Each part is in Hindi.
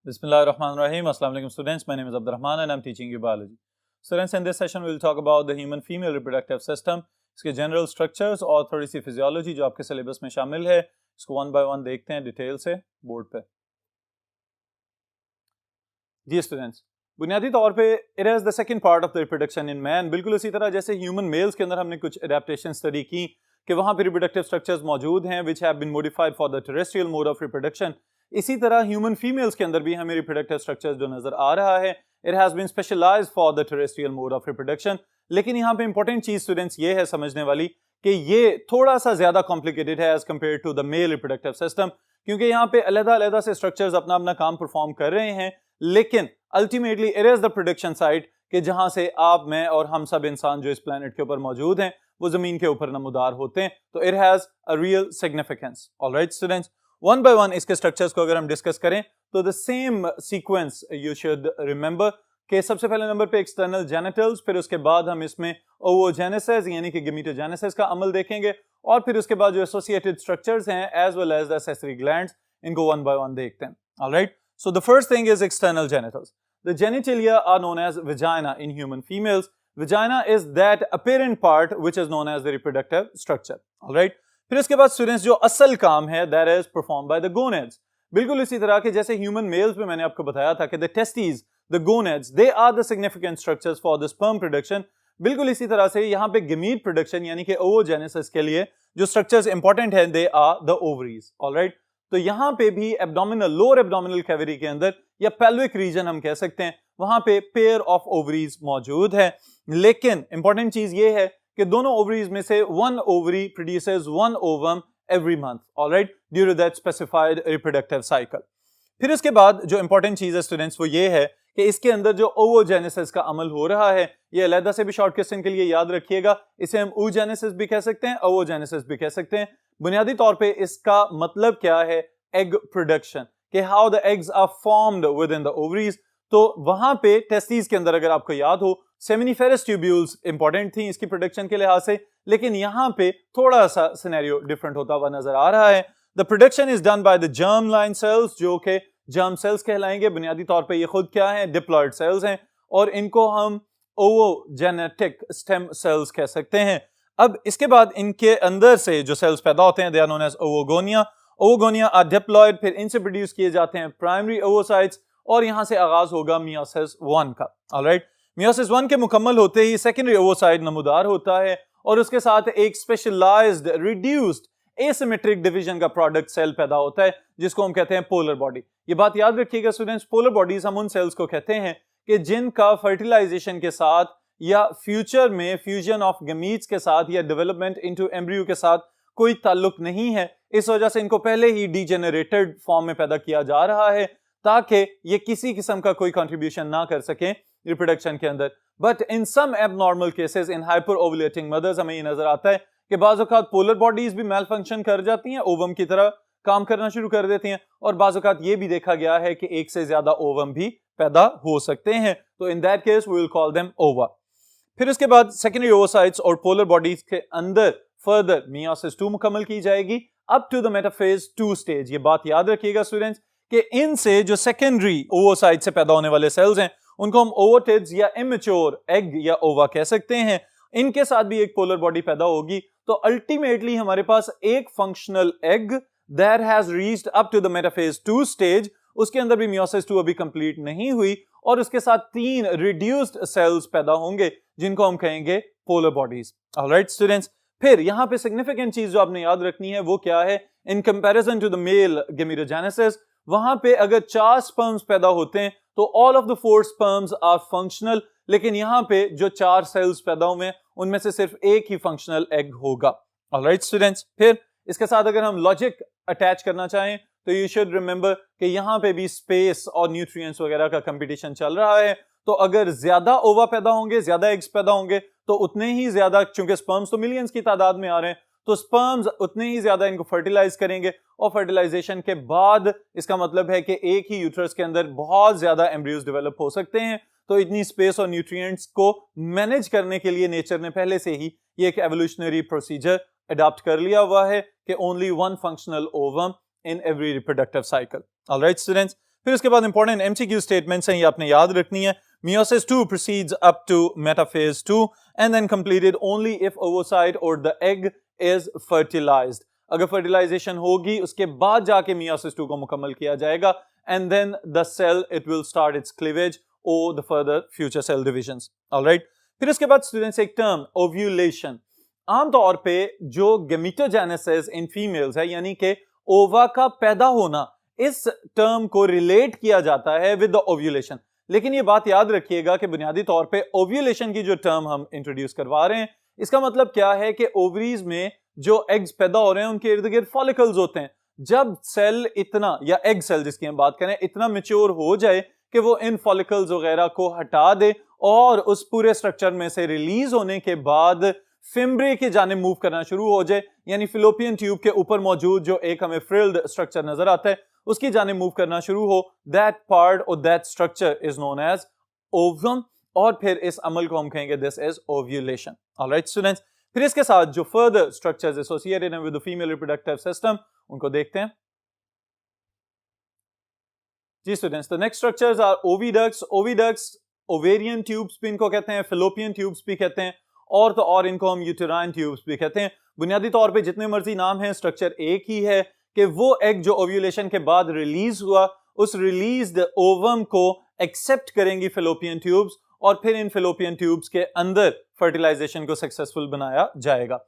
Bismillahirrahmanirrahim. Assalamu alaikum students. My name is Abdurrahman and I'm teaching you biology. Students, in this session we will talk about the human female reproductive system, इसके general structures और थोड़ी सी physiology जो आपके syllabus में शामिल है, इसको one by one देखते हैं डिटेल से बोर्ड पे। जी स्टूडेंट्स, बुनियादी तौर पे it is the second part of the reproduction in man। बिल्कुल उसी तरह जैसे human males के अंदर हमने कुछ adaptation study की कि वहाँ पे reproductive structures मौजूद हैं which have been modified for the terrestrial mode of reproduction, इसी तरह ह्यूमन फीमेल्स के अंदर भी हमें रिप्रोडक्टिव स्ट्रक्चर जो नजर आ रहा है it has been specialized for the terrestrial mode of reproduction. लेकिन यहाँ पे इंपॉर्टेंट चीज स्टूडेंट्स ये है समझने वाली कि ये थोड़ा सा ज्यादा कॉम्प्लिकेटेड है as compare to the male reproductive system, क्योंकि यहाँ पे अलग-अलग से स्ट्रक्चर्स अपना अपना काम परफॉर्म कर रहे हैं, लेकिन ultimately it is the production site कि जहां से आप, मैं और हम सब इंसान जो इस प्लेनेट के ऊपर मौजूद हैं वो जमीन के ऊपर नमूदार होते हैं। तो it has a real significance. Alright students, one by one इसके स्ट्रक्चर्स को अगर हम डिस्कस करें तो the same sequence you should remember कि सबसे पहले नंबर पे एक्सटर्नल जेनिटल्स, फिर उसके बाद हम इसमें ओवोजेनेसिस यानी कि गमीटोजेनेसिस का अमल देखेंगे, और फिर उसके बाद जो एसोसिएटेड स्ट्रक्चर्स हैं as well as the accessory glands, इनको वन बाय वन देखते हैं। Alright, so the first thing is external genitals. The genitalia are known as vagina in human females. Vagina is that apparent part which is known as the reproductive structure. Alright, फिर इसके बाद स्टूडेंट्स जो असल काम है that is perform by the gonads. बिल्कुल इसी तरह के जैसे ह्यूमन मेल्स में मैंने आपको बताया था कि the testes, the gonads, they are the significant structures for the sperm production. बिल्कुल इसी तरह से यहाँ पे गमीट प्रोडक्शन यानी कि ओवोजेनेसिस के लिए जो स्ट्रक्चर्स इंपॉर्टेंट है they are the ovaries. Alright, तो यहाँ पे भी एब्डोमिनल, लोअर एब्डोमिनल कैविटी के अंदर या पेल्विक रीजन हम कह सकते हैं, वहां पे पेयर ऑफ ओवरीज मौजूद है। लेकिन इंपॉर्टेंट चीज ये है कि दोनों ओवरीज में से one ovary produces one ovum every month, alright, due to that specified reproductive cycle. फिर इसके बाद जो इंपॉर्टेंट चीज है स्टूडेंट्स वो ये है कि इसके अंदर जो ओवोजेनेसिस का अमल हो रहा है, ये अलग से भी शॉर्ट क्वेश्चन के लिए याद रखिएगा, इसे हम oogenesis भी कह सकते हैं, ओवोजेनेसिस भी कह सकते हैं। बुनियादी तौर पे इसका मतलब क्या है, एग प्रोडक्शन, कि how the eggs are formed within the ovaries. तो वहां पे टेस्टीज के अंदर अगर आपको याद हो सेमिनिफेरस ट्यूब्यूल्स इंपॉर्टेंट थी इसकी प्रोडक्शन के लिहाज से, लेकिन यहां पे थोड़ा सा सिनेरियो डिफरेंट होता हुआ नजर आ रहा है। The production is done by the germ line cells, जो कि जर्म सेल्स कहलाएंगे। बुनियादी तौर पे ये खुद क्या है, डिप्लॉइड सेल्स हैं, और इनको हम ओवोजेनेटिक स्टेम सेल्स कह सकते हैं। अब इसके बाद इनके अंदर से जो सेल्स पैदा होते हैं they are known as ovogonia. Ovogonia are diploid, फिर इनसे प्रोड्यूस किए जाते हैं प्राइमरी ओवोसाइट्स, और यहां से आगाज होगा मियोसिस 1 का। ऑलराइट, मियोसिस 1 के मुकम्मल होते ही सेकेंडरी ओवोसाइट नमूदार होता है, और उसके साथ एक स्पेशलाइज्ड रिड्यूस्ड एसिमेट्रिक डिवीजन का प्रोडक्ट सेल पैदा होता है जिसको हम कहते हैं पोलर बॉडी। ये बात याद रखिएगा स्टूडेंट्स, पोलर बॉडीज हम उन सेल्स को कहते हैं कि जिनका फर्टिलाइजेशन के साथ या फ्यूचर में फ्यूजन ऑफ गमीट्स के साथ या डेवलपमेंट इनटू एम्ब्रियो के साथ कोई ताल्लुक नहीं है। इस वजह से इनको पहले ही डीजेनरेटेड फॉर्म में पैदा किया जा रहा है ताकि ये किसी किस्म का कोई कंट्रीब्यूशन ना कर सके रिप्रोडक्शन के अंदर। But in some abnormal cases in hyper ovulating mothers हमें ये नजर आता है कि बाज़ औक़ात पोलर बॉडीज भी मेल फंक्शन कर जाती हैं, ओवम की तरह काम करना शुरू कर देती हैं, और बाज़ औक़ात ये भी देखा गया है कि एक से ज्यादा ओवम भी पैदा हो सकते हैं। तो in that case we will call them ova. फिर उसके बाद सेकेंडरी ओवोसाइट्स और पोलर बॉडीज के अंदर फर्दर मियोसिस 2 मुकम्मल की जाएगी up to the metaphase 2 stage. ये बात याद रखिएगा स्टूडेंट्स कि इनसे जो सेकेंडरी ओवोसाइट से पैदा होने वाले सेल्स हैं उनको हम ओवोटिड्स या इमेच्योर एग या ओवा कह सकते हैं। इनके साथ भी एक पोलर बॉडी पैदा होगी, तो अल्टीमेटली हमारे पास एक functional egg that has reached up to the metaphase 2 stage, उसके अंदर भी मियोसिस 2 अभी कंप्लीट नहीं हुई, और उसके साथ 3 रिड्यूस्ड सेल्स पैदा होंगे जिनको हम कहेंगे पोलर बॉडीज। ऑलराइट स्टूडेंट्स, फिर यहाँ पे सिग्निफिकेंट चीज जो आपने याद रखनी है वो क्या है, in comparison to the male gametogenesis, वहां पे अगर 4 स्पर्म्स पैदा होते हैं तो all of the 4 sperms are functional, लेकिन यहाँ पे जो 4 सेल्स पैदा हुए हैं उनमें से सिर्फ एक ही फंक्शनल एग होगा। ऑलराइट स्टूडेंट्स, फिर इसके साथ अगर हम लॉजिक अटैच करना चाहें तो यू शुड रिमेंबर कि यहाँ पे भी स्पेस और न्यूट्रिएंट्स वगैरह का कंपटीशन चल रहा है। तो अगर ज्यादा ओवा पैदा होंगे, ज्यादा एग्स पैदा होंगे, तो उतने ही ज्यादा, चूंकि स्पर्म्स तो मिलियंस की तादाद में आ रहे हैं, तो स्पर्म्स उतने ही ज्यादा इनको फर्टिलाइज करेंगे, और फर्टिलाइजेशन के बाद इसका मतलब है कि एक ही यूट्रस के अंदर बहुत ज्यादा एम्ब्रियोज डेवलप हो सकते हैं। तो इतनी स्पेस और न्यूट्रिएंट्स को मैनेज करने के लिए नेचर ने पहले से ही ये एक एवोल्यूशनरी प्रोसीजर अडॉप्ट कर लिया हुआ है कि only one functional ovum in every reproductive cycle. All right, students. फिर उसके बाद इंपॉर्टेंट एमसीक्यू स्टेटमेंट्स हैं, ये आपने याद रखनी है. Meiosis 2 proceeds up to metaphase 2 and then completed only if oocyte or the egg is fertilized. अगर fertilization होगी उसके बाद जाके meiosis 2 को मुकम्मल किया जाएगा and then the cell it will start its cleavage or the further future cell divisions. All right. फिर उसके बाद स्टूडेंट्स एक टर्म ओव्यूलेशन. आमतौर पे जो गेमेटोजेनेसिस इन फीमेल्स है यानी कि ओवा का पैदा होना, इस टर्म को रिलेट किया जाता है विद द ओव्यूलेशन. लेकिन ये बात याद रखिएगा कि बुनियादी तौर पे ओव्यूलेशन की जो टर्म हम इंट्रोड्यूस करवा रहे हैं इसका मतलब क्या है कि ओवरीज में जो एग्स पैदा हो रहे हैं उनके इर्द गिर्द फॉलिकल्स होते हैं. जब सेल इतना, या एग सेल जिसकी हम बात करें, इतना मैच्योर हो जाए कि वो इन फॉलिकल्स वगैरह को हटा दे और उस पूरे स्ट्रक्चर में से रिलीज होने के बाद फिम्ब्रे की जाने मूव करना शुरू हो जाए, यानी फिलोपियन ट्यूब के ऊपर मौजूद जो एक हमें फ्रिल्ड स्ट्रक्चर नजर आता है उसकी जाने मूव करना शुरू हो, दैट पार्ट और that structure is known as ovum. और फिर इस अमल को हम कहेंगे this is ovulation. Alright students, फिर इसके साथ जो फर्दर स्ट्रक्चर्स एसोसिएटेड हैं with the female reproductive system उनको देखते हैं. जी students, the next structures are oviducts. Oviducts ovarian tubes भी इनको कहते हैं, फिलोपियन ट्यूब्स भी कहते हैं, और तो और इनको हम यूटेराइन ट्यूब्स भी कहते हैं. बुनियादी तौर पे जितने मर्जी नाम हैं, स्ट्रक्चर एक ही है कि वो एग जो ओव्यूलेशन के बाद रिलीज हुआ उस रिलीज्ड ओवम को एक्सेप्ट करेंगी फिलोपियन ट्यूब्स और फिर इन फिलोपियन ट्यूब्स के अंदर फर्टिलाइजेशन को सक्सेसफुल बनाया जाएगा.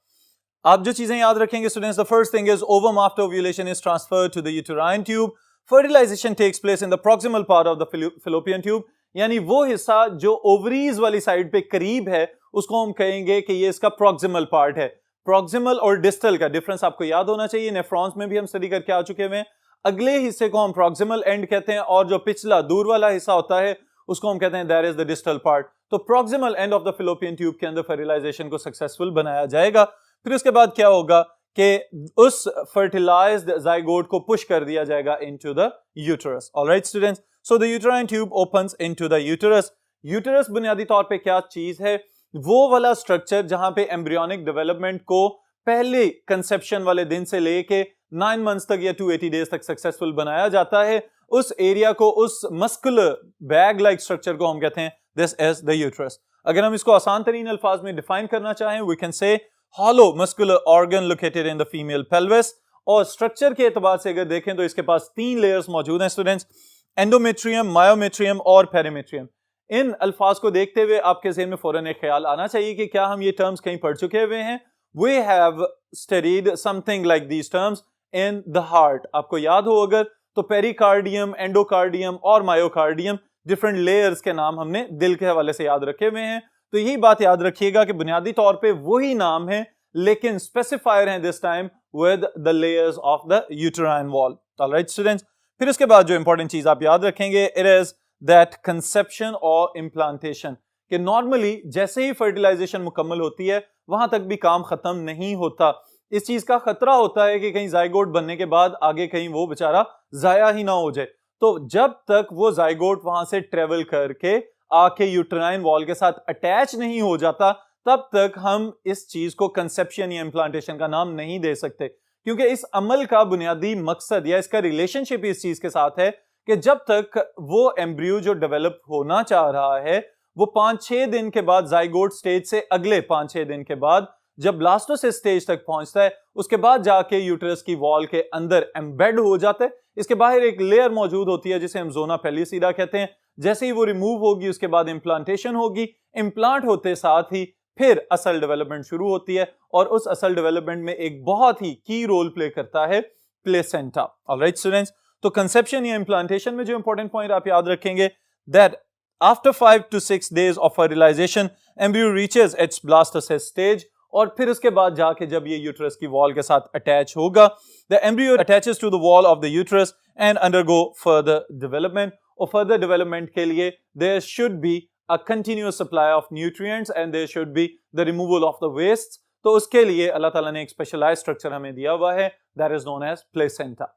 आप जो चीजें याद रखेंगे students, the first thing is ovum after ovulation is transferred to the uterine tube. Fertilization takes place in the proximal part of the fallopian tube, यानी वो हिस्सा जो ओवरीज वाली साइड पे करीब है उसको हम कहेंगे कि ये इसका प्रॉक्सिमल पार्ट है. प्रॉक्सिमल और डिस्टल का डिफरेंस आपको याद होना चाहिए, नेफ्रॉन्स में भी हम स्टडी करके आ चुके हैं. अगले हिस्से को हम प्रॉक्सिमल एंड कहते हैं और जो पिछला दूर वाला हिस्सा होता है उसको हम कहते हैं that is the distal part. तो proximal end of the fallopian tube के अंदर फर्टिलाइजेशन को सक्सेसफुल बनाया जाएगा. फिर उसके बाद क्या होगा कि उस फर्टिलाइज्ड जाइगोट को पुश कर दिया जाएगा into the uterus. Alright students, so the uterine tube opens into the uterus. Uterus बुनियादी तौर पे क्या चीज है? वो वाला स्ट्रक्चर जहां पे एम्ब्रियोनिक डेवलपमेंट को पहले कंसेप्शन वाले दिन से लेके 9 मंथ्स तक या 280 डेज तक सक्सेसफुल बनाया जाता है. उस एरिया को, उस मस्कुलर बैग लाइक स्ट्रक्चर को हम कहते हैं दिस इज द यूटेरस. अगर हम इसको आसान तरीन अल्फाज में डिफाइन करना चाहें, we can say hollow muscular organ located in the female pelvis. और स्ट्रक्चर के एतबार से अगर देखें तो इसके पास 3 लेयर्स मौजूद हैं स्टूडेंट्स, एंडोमेट्रियम, मायोमेट्रियम और पेरीमेट्रियम. इन अल्फाज को देखते हुए आपके ज़हन में फौरन एक ख्याल आना चाहिए कि क्या हम ये टर्म्स कहीं पढ़ चुके हुए हैं. We have studied something like these terms in the heart. आपको याद हो अगर तो पेरिकार्डियम, एंडोकार्डियम और मायोकार्डियम डिफरेंट लेयर्स के नाम हमने दिल के हवाले से याद रखे हुए हैं. तो यही बात याद रखिएगा कि बुनियादी तौर पे वही नाम है लेकिन स्पेसिफायर हैं this time with the layers of the uterine wall. Alright students, फिर उसके बाद जो इंपॉर्टेंट चीज आप याद रखेंगे इट इज दैट कंसेप्शन और इम्प्लांटेशन. कि नॉर्मली जैसे ही फर्टिलाइजेशन मुकम्मल होती है वहां तक भी काम खत्म नहीं होता. इस चीज का खतरा होता है कि कहीं जाइगोट बनने के बाद आगे कहीं वो बेचारा जाया ही ना हो जाए. तो जब तक वो जाइगोट वहां से ट्रेवल करके आके यूटेराइन वॉल के साथ अटैच नहीं हो जाता तब तक हम इस चीज को कंसेप्शन या इम्प्लांटेशन का नाम नहीं दे सकते. क्योंकि इस अमल का बुनियादी मकसद या इसका रिलेशनशिप इस चीज के साथ है कि जब तक वो एम्ब्रियो जो डेवलप होना चाह रहा है वो 5-6 दिन के बाद जाइगोट स्टेज से अगले 5-6 दिन के बाद जब ब्लास्टोसिस स्टेज तक पहुंचता है उसके बाद जाके यूटेरस की वॉल के अंदर एम्बेड हो जाता है. इसके बाहर एक लेयर मौजूद होती है जिसे हम जोना पेलिसिडा कहते हैं. जैसे ही वो रिमूव होगी उसके बाद इम्प्लांटेशन होगी. इम्प्लांट होते साथ ही फिर असल डेवलपमेंट शुरू होती है और उस असल डेवलपमेंट में एक बहुत ही की रोल प्ले करता है प्लेसेंटा. ऑलराइट स्टूडेंट्स, तो कंसेप्शन या इम्प्लांटेशन में जो इंपॉर्टेंट पॉइंट आप याद रखेंगे that after 5 to 6 days of fertilization embryo reaches its blastocyst stage. और फिर उसके बाद जाके जब ये यूटेरस की वॉल के साथ अटैच होगा, the embryo attaches to the wall of the uterus and undergo further development. और further development के लिए there should be a continuous supply of nutrients and there should be the removal of the wastes. तो उसके लिए अल्लाह ताला ने एक स्पेशलाइज्ड स्ट्रक्चर हमें दिया हुआ है that is known as placenta.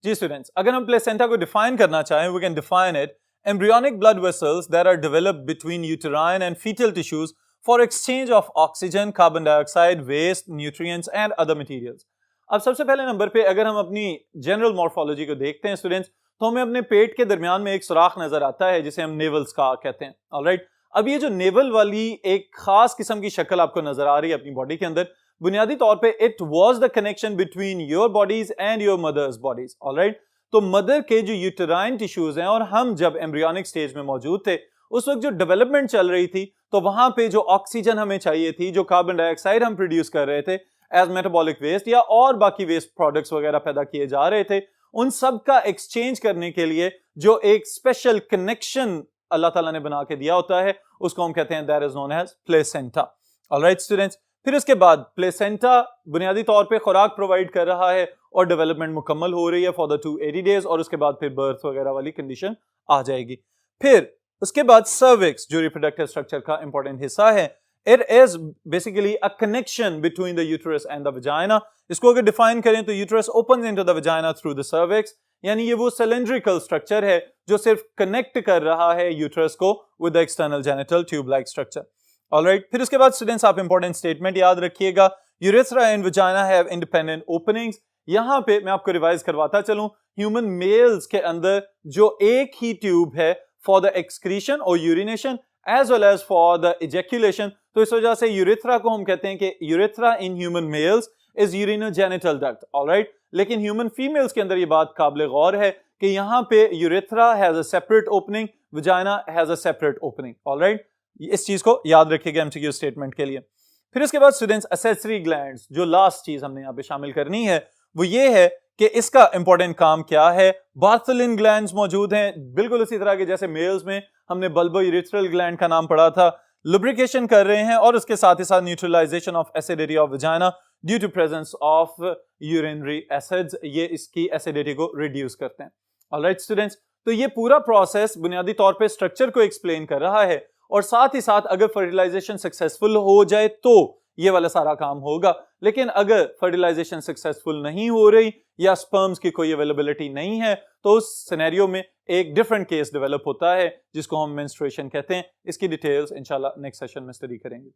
जी स्टूडेंट्स, अगर हम प्लेसेंटा को डिफाइन करना चाहें we can define it embryonic blood vessels that are developed between uterine and fetal tissues for exchange of oxygen, carbon dioxide, waste, nutrients and other materials. अब सबसे पहले नंबर पे अगर हम अपनी जनरल मॉर्फोलॉजी को देखते हैं स्टूडेंट्स, तो हमें अपने पेट के दरमियान में एक सुराख नजर आता है जिसे हम नेवल स्कार कहते हैं। ऑलराइट, अब ये जो नेवल वाली एक खास किस्म की शक्ल आपको नजर आ रही है अपनी बॉडी के अंदर, बुनियादी तौर पे it was the connection between your bodies and your mother's bodies. Alright, तो मदर के जो यूटेराइन टिश्यूज हैं और हम जब एम्ब्रियोनिक स्टेज में मौजूद थे उस वक्त जो डेवलपमेंट चल रही थी, तो वहां पे जो ऑक्सीजन हमें चाहिए थी, जो कार्बन डाइऑक्साइड हम प्रोड्यूस कर रहे थे एज मेटाबॉलिक वेस्ट या और बाकी वेस्ट प्रोडक्ट्स वगैरह पैदा किए जा रहे थे, उन सब का एक्सचेंज करने के लिए जो एक स्पेशल कनेक्शन अल्लाह ताला ने बना के दिया होता है उसको हम कहते हैं that is known as placenta. Alright students, फिर उसके बाद प्लेसेंटा बुनियादी तौर पे खुराक प्रोवाइड कर रहा है और डेवलपमेंट मुकम्मल हो रही है फॉर द 280 डेज और उसके बाद फिर बर्थ वगैरह वाली कंडीशन आ जाएगी। फिर उसके बाद सर्विक्स जो रिप्रोडक्टिव स्ट्रक्चर का इंपॉर्टेंट हिस्सा है, it is basically a connection between the uterus and the vagina. इसको अगर डिफाइन करें तो uterus opens into the vagina through the cervix, यानी ये वो सिलेंड्रिकल स्ट्रक्चर है जो सिर्फ कनेक्ट कर रहा है यूट्रस को with the external genital tube like structure. Alright, फिर उसके बाद स्टूडेंट्स आप इंपॉर्टेंट स्टेटमेंट याद रखिएगा, urethra and vagina have independent openings. यहां पे मैं आपको रिवाइज करवाता चलूं, ह्यूमन मेल्स के अंदर जो एक ही ट्यूब है फॉर द एक्सक्रीशन और urination as well as for the ejaculation, तो इस वजह से यूरेथ्रा को हम कहते हैं कि urethra in human mails is urinogenital duct. Alright, लेकिन ह्यूमन फीमेल्स के अंदर ये बात काबिल गौर है कि यहाँ पे urethra has a separate opening, vagina has a separate opening. Alright, इस चीज को याद रखिएगा एमसीक्यू स्टेटमेंट के लिए। फिर उसके बाद स्टूडेंट्स एक्सेसरी ग्लैंड्स, जो लास्ट चीज हमने यहाँ पे शामिल करनी है वो ये है कि इसका इंपॉर्टेंट काम क्या है। बार्थलिन ग्लैंड्स मौजूद हैं, बिल्कुल उसी तरह के जैसे मेल्स में हमने बल्बो यूरेथ्रल ग्लैंड का नाम पढ़ा था, लुब्रिकेशन कर रहे हैं और उसके साथ ही साथ neutralization of acidity of vagina due to presence of urinary acids, ये इसकी एसिडिटी को रिड्यूस करते हैं। ऑलराइट स्टूडेंट्स, तो ये पूरा प्रोसेस बुनियादी तौर पे स्ट्रक्चर को एक्सप्लेन कर रहा है और साथ ही साथ अगर फर्टिलाइजेशन सक्सेसफुल हो जाए तो ये वाला सारा काम होगा, लेकिन अगर फर्टिलाइजेशन सक्सेसफुल नहीं हो रही या स्पर्म्स की कोई अवेलेबिलिटी नहीं है तो उस सिनेरियो में एक डिफरेंट केस डेवलप होता है जिसको हम मेंस्ट्रुएशन कहते हैं। इसकी डिटेल्स इंशाल्लाह नेक्स्ट सेशन में स्टडी करेंगे।